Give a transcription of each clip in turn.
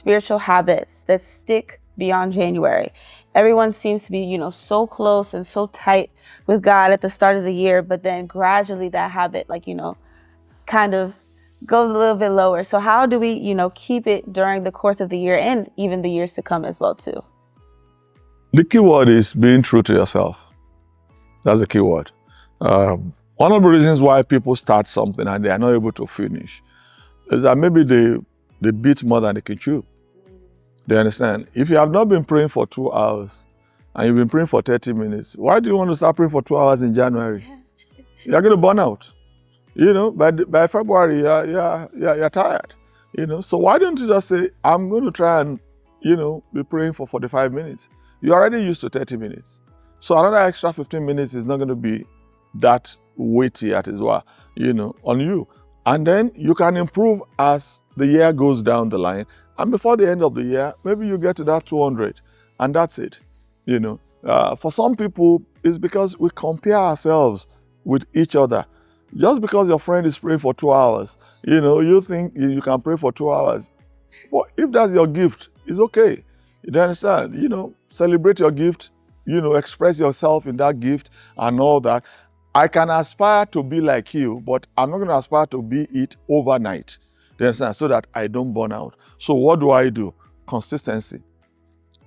spiritual habits that stick beyond January? Everyone seems to be, so close and so tight with God at the start of the year, but then gradually that habit, kind of goes a little bit lower. So how do we, keep it during the course of the year and even the years to come as well, too? The key word is being true to yourself. That's the key word. One of the reasons why people start something and they are not able to finish is that maybe they beat more than they can chew. They understand? If you have not been praying for 2 hours and you've been praying for 30 minutes, why do you want to start praying for 2 hours in January? You're going to burn out. By February, you're tired. So why don't you just say, I'm going to try and, be praying for 45 minutes. You're already used to 30 minutes. So another extra 15 minutes is not going to be that weighty as well, on you. And then you can improve as the year goes down the line. And before the end of the year, maybe you get to that 200 and that's it. For some people, it's because we compare ourselves with each other. Just because your friend is praying for 2 hours, you think you can pray for 2 hours. But if that's your gift, it's okay. You understand? Celebrate your gift, express yourself in that gift and all that. I can aspire to be like you, but I'm not going to aspire to be it overnight. You understand? So that I don't burn out. So what do? Consistency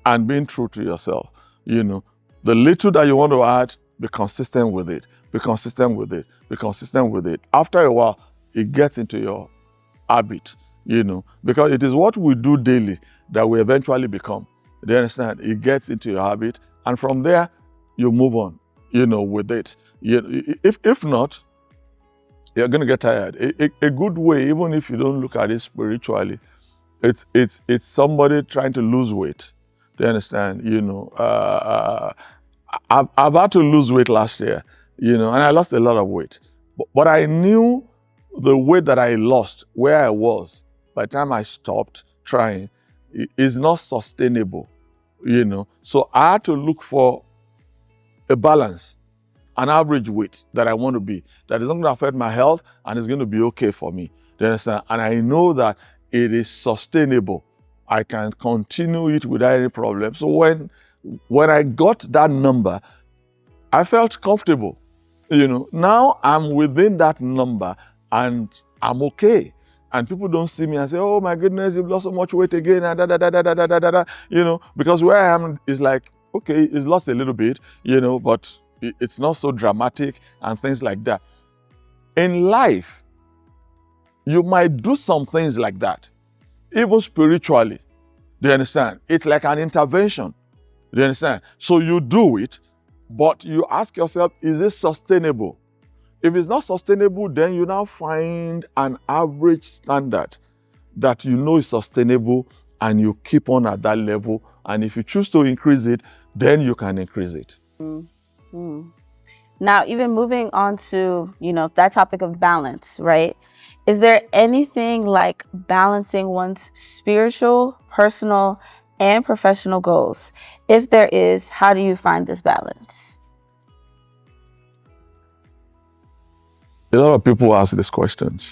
and being true to yourself. The little that you want to add, be consistent with it. Be consistent with it. Be consistent with it. After a while, it gets into your habit, because it is what we do daily that we eventually become. You understand? It gets into your habit, and from there, you move on, with it. If not, you're going to get tired. A good way, even if you don't look at it spiritually, it's somebody trying to lose weight. Do you understand? I've had to lose weight last year, and I lost a lot of weight. But I knew the weight that I lost, where I was, by the time I stopped trying, is not sustainable, So I had to look for a balance, an average weight that I want to be, that is not going to affect my health and is going to be okay for me. Do you understand? And I know that it is sustainable. I can continue it without any problem. So when I got that number, I felt comfortable. Now I'm within that number and I'm okay. And people don't see me and say, oh my goodness, you've lost so much weight again, and because where I am is like, okay, it's lost a little bit, but it's not so dramatic and things like that. In life, you might do some things like that, even spiritually. Do you understand? It's like an intervention. Do you understand? So you do it, but you ask yourself, is it sustainable? If it's not sustainable, then you now find an average standard that is sustainable and you keep on at that level. And if you choose to increase it, then you can increase it. Mm-hmm. Now, even moving on to, that topic of balance, right? Is there anything like balancing one's spiritual, personal, and professional goals? If there is, how do you find this balance? A lot of people ask these questions.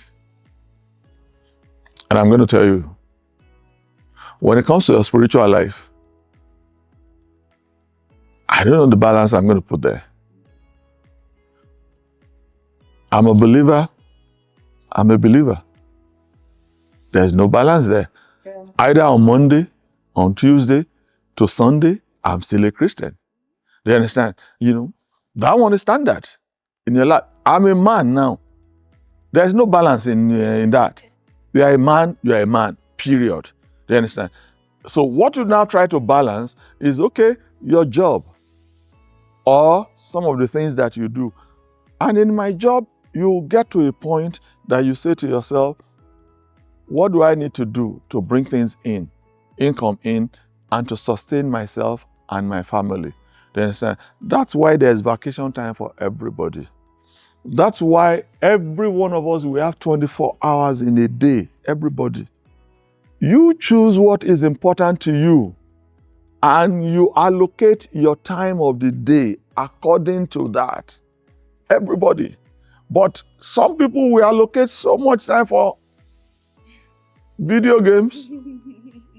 And I'm going to tell you, when it comes to your spiritual life, I don't know the balance I'm going to put there. I'm a believer. There's no balance there. Yeah. Either on Monday, on Tuesday, to Sunday, I'm still a Christian. Do you understand? That one is standard in your life. I'm a man now. There's no balance in that. You are a man, period. Do you understand? So what you now try to balance is, okay, your job or some of the things that you do. And in my job, you get to a point that you say to yourself, what do I need to do to bring things in, income in, and to sustain myself and my family? Do you understand? That's why there's vacation time for everybody. That's why every one of us, we have 24 hours in a day, everybody. You choose what is important to you and you allocate your time of the day according to that. Everybody. But some people will allocate so much time for video games.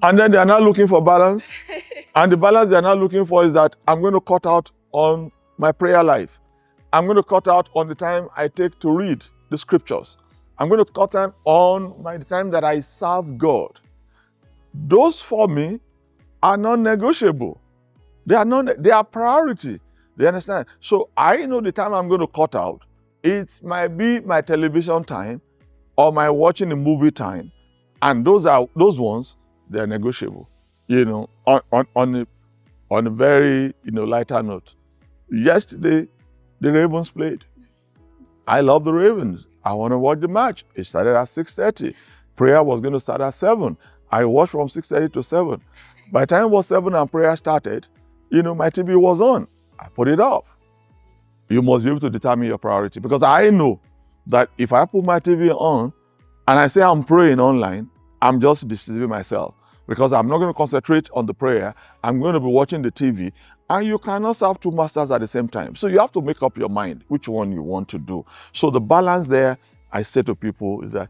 And then they are now looking for balance. And the balance they are now looking for is that I'm going to cut out on my prayer life. I'm going to cut out on the time I take to read the scriptures. I'm going to cut time on the time that I serve God. Those for me are non-negotiable. They are priority. They understand? So I know the time I'm going to cut out. It might be my television time or my watching a movie time. And those ones, they're negotiable. On a very lighter note. Yesterday, the Ravens played. I love the Ravens. I want to watch the match. It started at 6:30. Prayer was going to start at 7. I watched from 6:30 to 7. By the time it was 7 and prayer started, my TV was on. I put it off. You must be able to determine your priority, because I know that if I put my TV on and I say I'm praying online, I'm just deceiving myself, because I'm not going to concentrate on the prayer. I'm going to be watching the TV, and you cannot serve two masters at the same time. So you have to make up your mind which one you want to do. So the balance there, I say to people, is that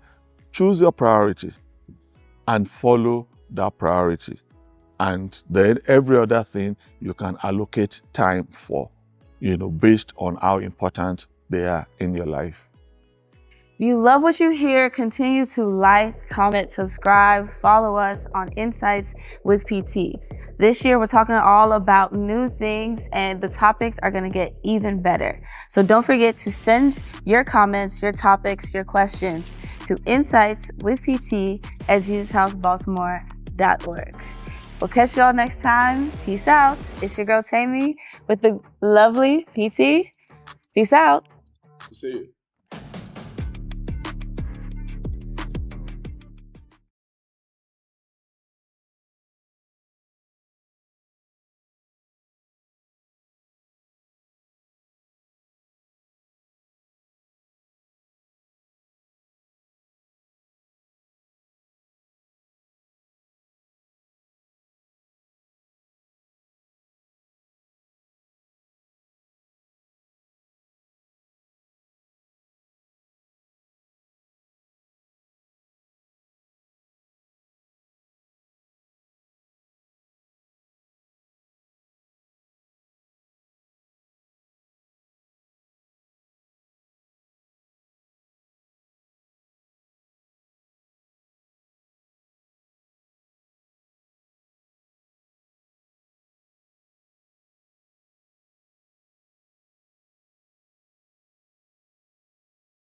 choose your priority and follow that priority. And then every other thing you can allocate time for, based on how important they are in your life. If you love what you hear, continue to like, comment, subscribe, follow us on Insights with PT. This year, we're talking all about new things, and the topics are going to get even better. So don't forget to send your comments, your topics, your questions to insightswithpt@jesushousebaltimore.org. We'll catch y'all next time. Peace out. It's your girl Tammy with the lovely PT. Peace out. See you.